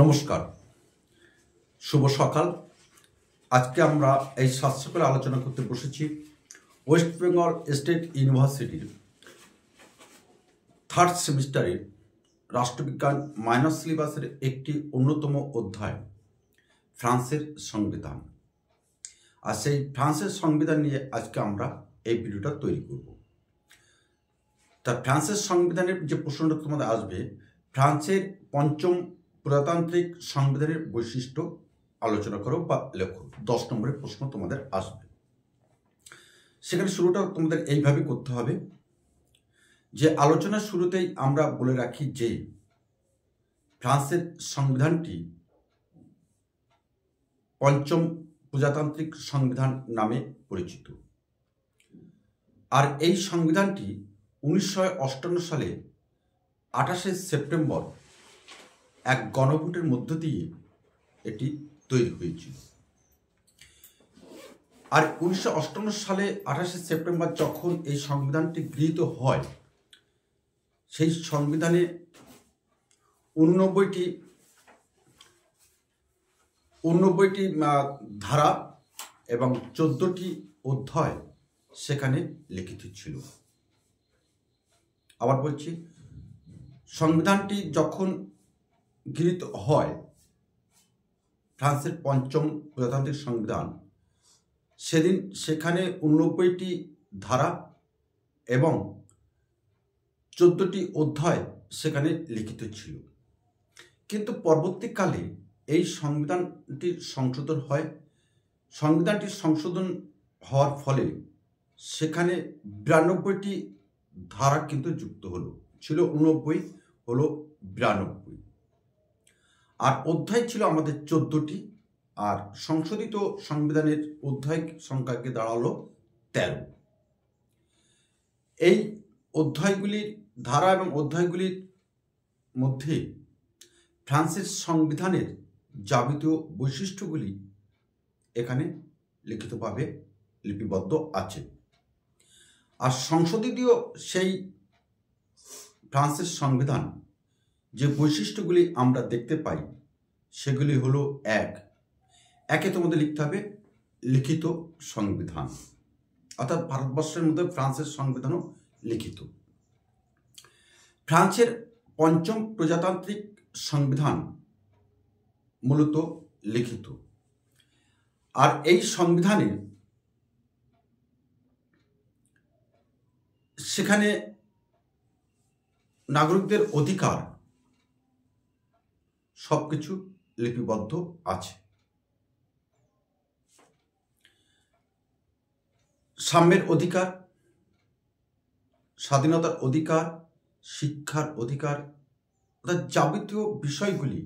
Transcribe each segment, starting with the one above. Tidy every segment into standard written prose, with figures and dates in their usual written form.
নমস্কার, শুভ সকাল। আজকে আমরা এই সাত সকালে আলোচনা করতে বসেছি ওয়েস্ট বেঙ্গল স্টেট ইউনিভার্সিটির থার্ড সেমিস্টারে রাষ্ট্রবিজ্ঞান মাইনর সিলেবাসের একটি অন্যতম অধ্যায় ফ্রান্সের সংবিধান। আর সেই ফ্রান্সের সংবিধান নিয়ে আজকে আমরা এই ভিডিওটা তৈরি করব। তা ফ্রান্সের সংবিধানের যে প্রশ্নটা তোমাদের আসবে, ফ্রান্সের পঞ্চম প্রজাতান্ত্রিক সংবিধানের বৈশিষ্ট্য আলোচনা করো বা লেখো, 10 নম্বরের প্রশ্ন তোমাদের আসবে। সেখানে শুরুটা তোমাদের এইভাবে করতে হবে যে আলোচনার শুরুতেই আমরা বলে রাখি যে ফ্রান্সের সংবিধানটি পঞ্চম প্রজাতান্ত্রিক সংবিধান নামে পরিচিত। আর এই সংবিধানটি 1958 সালে 28শে সেপ্টেম্বর এক গণভোটের মধ্য দিয়ে এটি তৈরি হয়েছিল। আর 1958 সালে 28শে সেপ্টেম্বর যখন এই সংবিধানটি গৃহীত হয়, সেই সংবিধানে 89টি ধারা এবং 14টি অধ্যায় সেখানে লিখিত ছিল। আবার বলছি, সংবিধানটি যখন গৃহীত হয়, ফ্রান্সের পঞ্চম প্রজাতান্ত্রিক সংবিধান, সেদিন সেখানে 89টি ধারা এবং 14টি অধ্যায় সেখানে লিখিত ছিল। কিন্তু পরবর্তীকালে এই সংবিধানটি সংশোধন হয়। সংবিধানটি সংশোধন হওয়ার ফলে সেখানে 92টি ধারা কিন্তু যুক্ত হলো। ছিল 89, হলো 92। আর অধ্যায় ছিল আমাদের 14টি, আর সংশোধিত সংবিধানের অধ্যায় সংখ্যাকে দাঁড়ালো 13। এই অধ্যায়গুলির ধারা এবং অধ্যায়গুলির মধ্যে ফ্রান্সের সংবিধানের যাবতীয় বৈশিষ্ট্যগুলি এখানে লিখিতভাবে লিপিবদ্ধ আছে। আর সংশোধিত সেই ফ্রান্সের সংবিধান যে বৈশিষ্ট্যগুলি আমরা দেখতে পাই সেগুলি হলো একে তোমাদের লিখতে হবে লিখিত সংবিধান, অর্থাৎ ভারতবর্ষের মধ্যে ফ্রান্সের সংবিধানও লিখিত। ফ্রান্সের পঞ্চম প্রজাতান্ত্রিক সংবিধান মূলত লিখিত। আর এই সংবিধানে সেখানে নাগরিকদের অধিকার সবকিছু লিপিবদ্ধ আছে। সাম্যের অধিকার, স্বাধীনতার অধিকার, শিক্ষার অধিকার, অর্থাৎ যাবতীয় বিষয়গুলি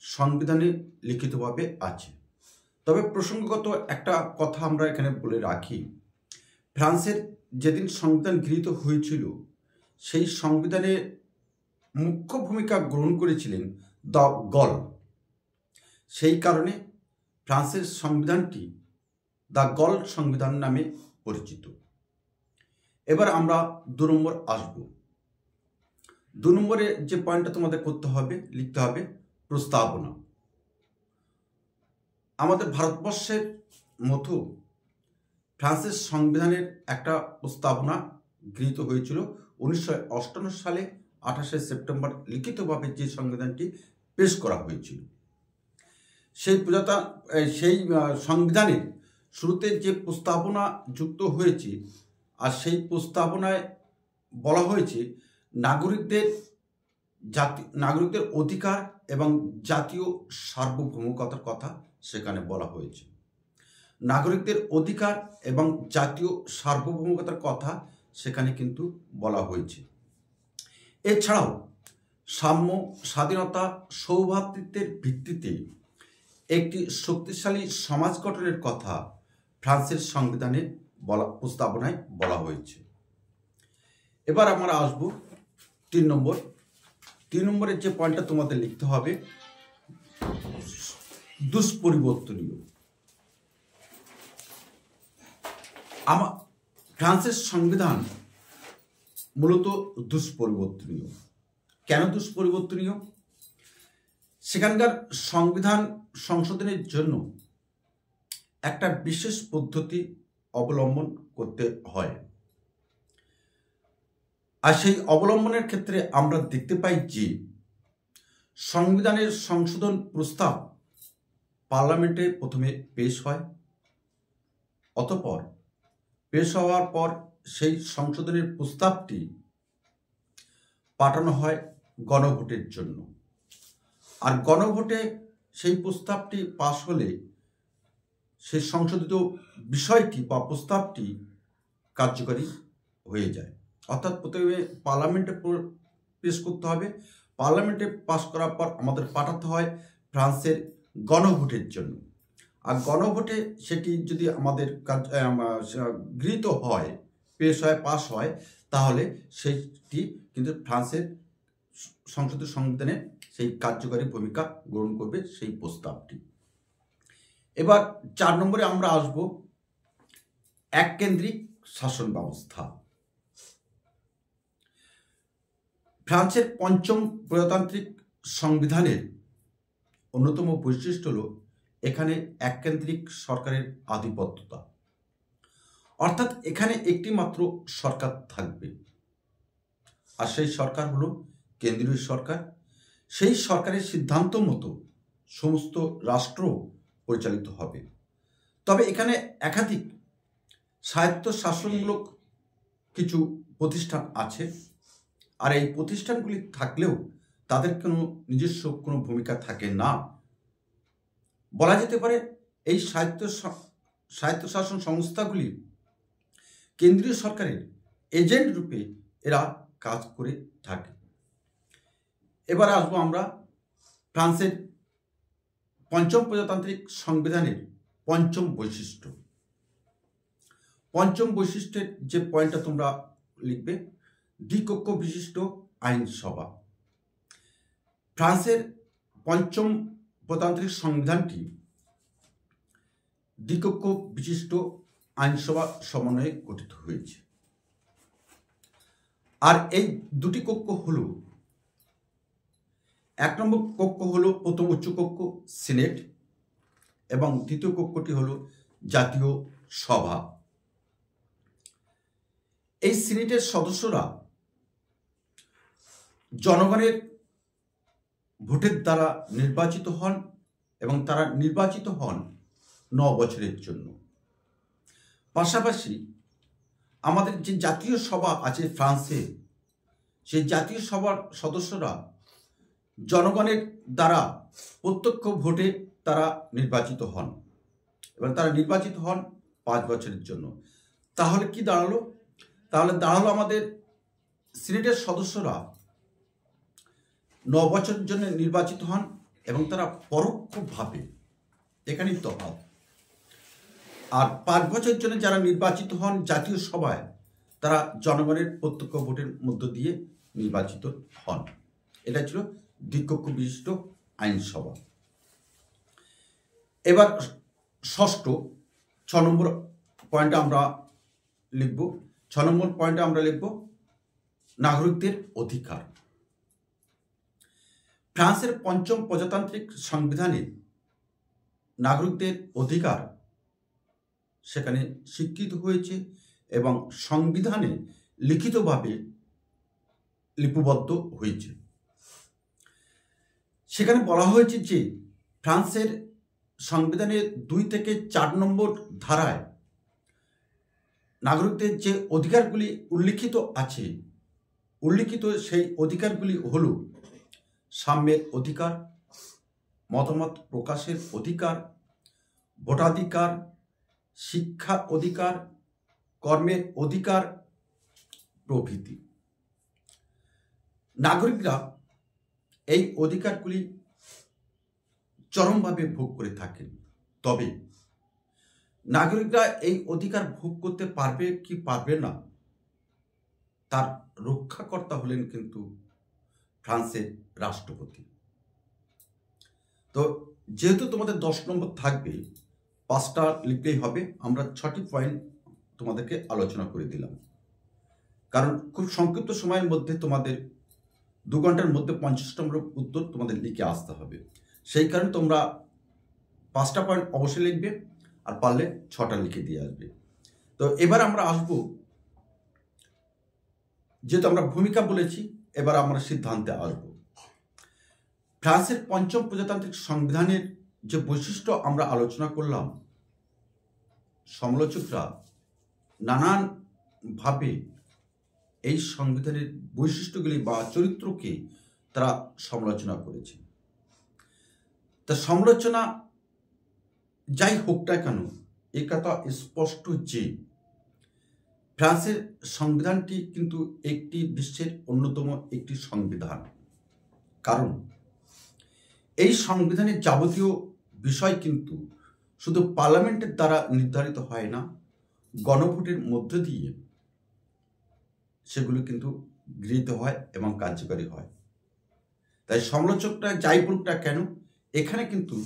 সংবিধানে লিখিতভাবে আছে। তবে প্রসঙ্গগত একটা কথা আমরা এখানে বলে রাখি, ফ্রান্সের যেদিন সংবিধান গৃহীত হয়েছিল, সেই সংবিধানে মুখ্য ভূমিকা গ্রহণ করেছিলেন দ্য গল। সেই কারণে ফ্রান্সের সংবিধানটি দ্য গল সংবিধান নামে পরিচিত। এবার আমরা 2 নম্বর আসব। 2 নম্বরে যে পয়েন্টটা তোমাদের করতে হবে, লিখতে হবে প্রস্তাবনা। আমাদের ভারতবর্ষের মতো ফ্রান্সের সংবিধানের একটা প্রস্তাবনা গৃহীত হয়েছিল 1958 সালে 28শে সেপ্টেম্বর। লিখিতভাবে যে সংবিধানটি পেশ করা হয়েছিল, সেই সংবিধানের শুরুতে যে প্রস্তাবনা যুক্ত হয়েছে, আর সেই প্রস্তাবনায় বলা হয়েছে নাগরিকদের অধিকার এবং জাতীয় সার্বভৌমত্বের কথা সেখানে বলা হয়েছে। নাগরিকদের অধিকার এবং জাতীয় সার্বভৌমত্বের কথা সেখানে কিন্তু বলা হয়েছে। এছাড়াও সাম্য, স্বাধীনতা, সৌভ্রাতৃত্বের ভিত্তিতে একটি শক্তিশালী সমাজ গঠনের কথা ফ্রান্সের সংবিধানে প্রস্তাবনায় বলা হয়েছে। এবার আমরা আসবো 3 নম্বর। 3 নম্বরের যে পয়েন্টটা তোমাদের লিখতে হবে দুষ্পরিবর্তনীয়। ফ্রান্সের সংবিধান মূলত দুষ্পরিবর্তনীয়। কেন দুষ্পরিবর্তনীয়? সেখানকার সংবিধান সংশোধনের জন্য একটা বিশেষ পদ্ধতি অবলম্বন করতে হয়। আর সেই অবলম্বনের ক্ষেত্রে আমরা দেখতে পাই যে সংবিধানের সংশোধন প্রস্তাব পার্লামেন্টে প্রথমে পেশ হয়, অতঃপর পেশ হওয়ার পর সেই সংশোধনের প্রস্তাবটি পাঠানো হয় গণভোটের জন্য। আর গণভোটে সেই প্রস্তাবটি পাশ হলে সেই সংশোধিত বিষয়টি বা প্রস্তাবটি কার্যকরী হয়ে যায়। অর্থাৎ প্রথমে পার্লামেন্টে পেশ করতে হবে, পার্লামেন্টে পাশ করার পর আমাদের পাঠাতে হয় ফ্রান্সের গণভোটের জন্য। আর গণভোটে সেটি যদি আমাদের গৃহীত হয়, পেশ হয়, পাশ হয়, তাহলে সেটি কিন্তু ফ্রান্সের সংসদীয় সংবিধানে সেই কার্যকরী ভূমিকা গ্রহণ করবে সেই প্রস্তাবটি। এবার 4 নম্বরে আমরা আসব এককেন্দ্রিক শাসন ব্যবস্থা। ফ্রান্সের পঞ্চম প্রজাতান্ত্রিক সংবিধানের অন্যতম বৈশিষ্ট্য হল এখানে এককেন্দ্রিক সরকারের আধিপত্যতা। অর্থাৎ এখানে একটি মাত্র সরকার থাকবে, আর সেই সরকার হলো কেন্দ্রীয় সরকার। সেই সরকারের সিদ্ধান্ত মতো সমস্ত রাষ্ট্র পরিচালিত হবে। তবে এখানে একাধিক স্বায়ত্ত শাসনমূলক কিছু প্রতিষ্ঠান আছে, আর এই প্রতিষ্ঠানগুলি থাকলেও তাদের কোনো নিজস্ব কোনো ভূমিকা থাকে না। বলা যেতে পারে এই স্বায়ত্তশাসন সংস্থাগুলি কেন্দ্রীয় সরকারের এজেন্ট রূপে এরা কাজ করে থাকে। এবার আসবো আমরা ফ্রান্সের পঞ্চম প্রজাতান্ত্রিক সংবিধানের পঞ্চম বৈশিষ্ট্য। পঞ্চম বৈশিষ্ট্যের যে পয়েন্টটা তোমরা লিখবে, দ্বিকক্ষ বিশিষ্ট আইনসভা। ফ্রান্সের পঞ্চম প্রজাতান্ত্রিক সংবিধানটি দ্বিকক্ষ বিশিষ্ট আইনসভা সমন্বয়ে গঠিত হয়েছে। আর এই দুটি কক্ষ হল, 1 নম্বর কক্ষ হলো প্রথম উচ্চ কক্ষ সিনেট, এবং দ্বিতীয় কক্ষটি হলো জাতীয় সভা। এই সিনেটের সদস্যরা জনগণের ভোটের দ্বারা নির্বাচিত হন, এবং তারা নির্বাচিত হন 9 বছরের জন্য। পাশাপাশি আমাদের যে জাতীয় সভা আছে ফ্রান্সে, সেই জাতীয় সভার সদস্যরা জনগণের দ্বারা প্রত্যক্ষ ভোটে তারা নির্বাচিত হন, এবং তারা নির্বাচিত হন 5 বছরের জন্য। তাহলে কি দাঁড়ালো? তাহলে দাঁড়ালো আমাদের সিনেটের সদস্যরা 9 বছরের জন্য নির্বাচিত হন, এবং তারা পরোক্ষভাবে, এখানেই তফাৎ। আর 5 বছরের জন্য যারা নির্বাচিত হন জাতীয় সভায়, তারা জনগণের প্রত্যক্ষ ভোটের মধ্য দিয়ে নির্বাচিত হন। এটা ছিল দ্বিকক্ষ বিশিষ্ট আইনসভা। এবার ষষ্ঠ 6 নম্বর পয়েন্টে আমরা লিখব। 6 নম্বর পয়েন্টে আমরা লিখব নাগরিকদের অধিকার। ফ্রান্সের পঞ্চম প্রজাতান্ত্রিক সংবিধানে নাগরিকদের অধিকার সেখানে স্বীকৃত হয়েছে, এবং সংবিধানে লিখিতভাবে লিপিবদ্ধ হয়েছে। সেখানে বলা হয়েছে যে ফ্রান্সের সংবিধানের 2 থেকে 4 নম্বর ধারায় নাগরিকদের যে অধিকারগুলি উল্লিখিত আছে, উল্লিখিত সেই অধিকারগুলি হল সাম্যের অধিকার, মতামত প্রকাশের অধিকার, ভোটাধিকার, শিক্ষা অধিকার, কর্মের অধিকার প্রভৃতি। নাগরিকরা এই অধিকারগুলি চরমভাবে ভোগ করে থাকেন। তবে নাগরিকরা এই অধিকার ভোগ করতে পারবে কি পারবে না, তার রক্ষাকর্তা হলেন কিন্তু ফ্রান্সের রাষ্ট্রপতি। তো যেহেতু তোমাদের 10 নম্বর থাকবে, 5টা লিখলেই হবে। আমরা 6টি পয়েন্ট তোমাদেরকে আলোচনা করে দিলাম, কারণ খুব সংক্ষিপ্ত সময়ের মধ্যে তোমাদের 2 ঘন্টার মধ্যে 50 নম্বর উত্তর তোমাদের লিখে আসতে হবে। সেই কারণে তোমরা 5টা পয়েন্ট অবশ্যই লিখবে, আর পারলে 6টা লিখে দিয়ে আসবে। তো এবার আমরা আসবো, যেহেতু আমরা ভূমিকা বলেছি, এবার আমরা সিদ্ধান্তে আসবো। ফ্রান্সের 5ম প্রজাতান্ত্রিক সংবিধানের যে বৈশিষ্ট্য আমরা আলোচনা করলাম, সমালোচকরা নানানভাবে এই সংবিধানের বৈশিষ্ট্যগুলি বা চরিত্রকে তারা সমালোচনা করেছে। তা সমালোচনা যাই হোক না কেন, এ কথা স্পষ্ট যে ফ্রান্সের সংবিধানটি কিন্তু একটি বিশ্বের অন্যতম একটি সংবিধান। কারণ এই সংবিধানের যাবতীয় বিষয় কিন্তু শুধু পার্লামেন্টের দ্বারা নির্ধারিত হয় না, গণভোটের মধ্য দিয়ে সেগুলো কিন্তু গৃহীত হয় এবং কার্যকরী হয়। তাই সমালোচকরা যাই বলুক না কেন, এখানে কিন্তু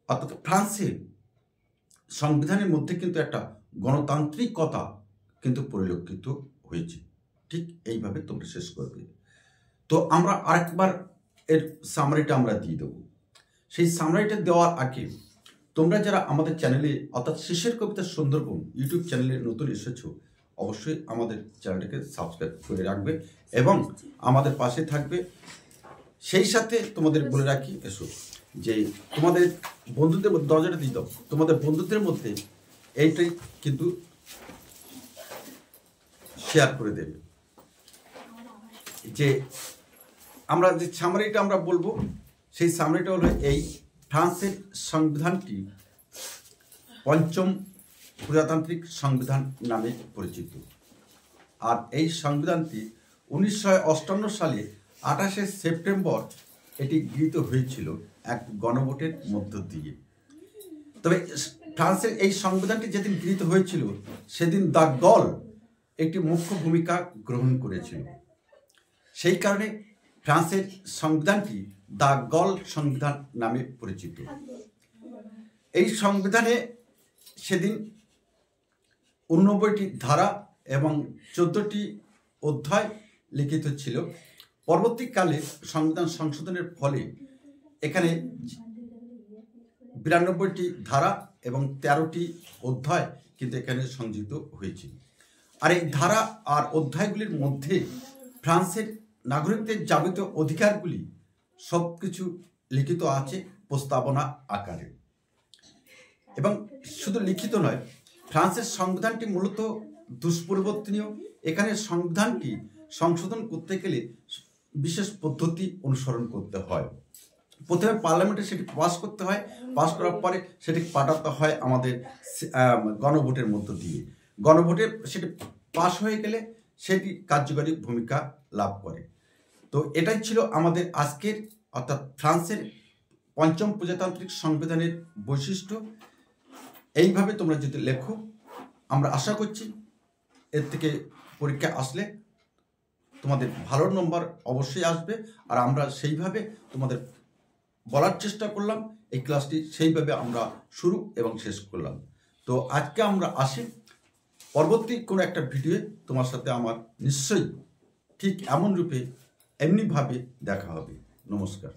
অর্থাৎ ফ্রান্সের সংবিধানের মধ্যে কিন্তু একটা গণতান্ত্রিকতা কিন্তু পরিলক্ষিত হয়েছে। ঠিক এইভাবে তোমরা শেষ করবে। তো আমরা আরেকবার এর সামারিটা আমরা দিয়ে দেবো। সেই সামারিটা দেওয়ার আগে তোমরা যারা আমাদের চ্যানেলে অর্থাৎ শেষের কবিতা সুন্দরবন ইউটিউব চ্যানেলে নতুন এসেছো, অবশ্যই আমাদের চ্যানেলটাকে সাবস্ক্রাইব করে রাখবে এবং আমাদের পাশে থাকবে। সেই সাথে তোমাদের বলে রাখি, এসো যে তোমাদের বন্ধুদের মধ্যে দরজাটা দিয়ে দাও, তোমাদের বন্ধুদের মধ্যে এইটাই কিন্তু শেয়ার করে দেবে। যে আমরা যে সামারিটা আমরা বলবো, সেই সামারিটা হলো এই: ফ্রান্সের সংবিধানটি 5ম প্রজাতান্ত্রিক সংবিধান নামে পরিচিত। আর এই সংবিধানটি 1958 সালে 28শে সেপ্টেম্বর এটি গৃহীত হয়েছিল এক গণভোটের মধ্য দিয়ে। তবে ফ্রান্সের এই সংবিধানটি যেদিন গৃহীত হয়েছিল, সেদিন দ্য গল একটি মুখ্য ভূমিকা গ্রহণ করেছিল। সেই কারণে ফ্রান্সের সংবিধানটি দ্য গল সংবিধান নামে পরিচিত। এই সংবিধানে সেদিন 89টি ধারা এবং 14টি অধ্যায় লিখিত ছিল। পরবর্তীকালে সংবিধান সংশোধনের ফলে এখানে 92টি ধারা এবং 13টি অধ্যায় কিন্তু এখানে সংযুক্ত হয়েছিল। আর এই ধারা আর অধ্যায়গুলির মধ্যে ফ্রান্সের নাগরিকদের যাবতীয় অধিকারগুলি সব কিছু লিখিত আছে প্রস্তাবনা আকারে। এবং শুধু লিখিত নয়, ফ্রান্সের সংবিধানটি মূলত দুষ্পরিবর্তনীয়। এখানে সংবিধানটি সংশোধন করতে গেলে বিশেষ পদ্ধতি অনুসরণ করতে হয়। প্রথমে পার্লামেন্টে সেটি পাস করতে হয়, পাস করার পরে সেটি পাঠাতে হয় আমাদের গণভোটের মধ্য দিয়ে। গণভোটে সেটি পাস হয়ে গেলে সেটি কার্যকরী ভূমিকা লাভ করে। তো এটাই ছিল আমাদের আজকের অর্থাৎ ফ্রান্সের 5ম প্রজাতান্ত্রিক সংবিধানের বৈশিষ্ট্য। এইভাবে তোমরা যদি লেখো, আমরা আশা করছি এর থেকে পরীক্ষা আসলে তোমাদের ভালো নম্বর অবশ্যই আসবে। আর আমরা সেইভাবে তোমাদের বলার চেষ্টা করলাম, এই ক্লাসটি সেইভাবে আমরা শুরু এবং শেষ করলাম। তো আজকে আমরা আসি, পরবর্তী কোনো একটা ভিডিওয়ে তোমার সাথে আমার নিশ্চয়ই ঠিক এমন রূপে এমনিভাবে দেখা হবে। নমস্কার।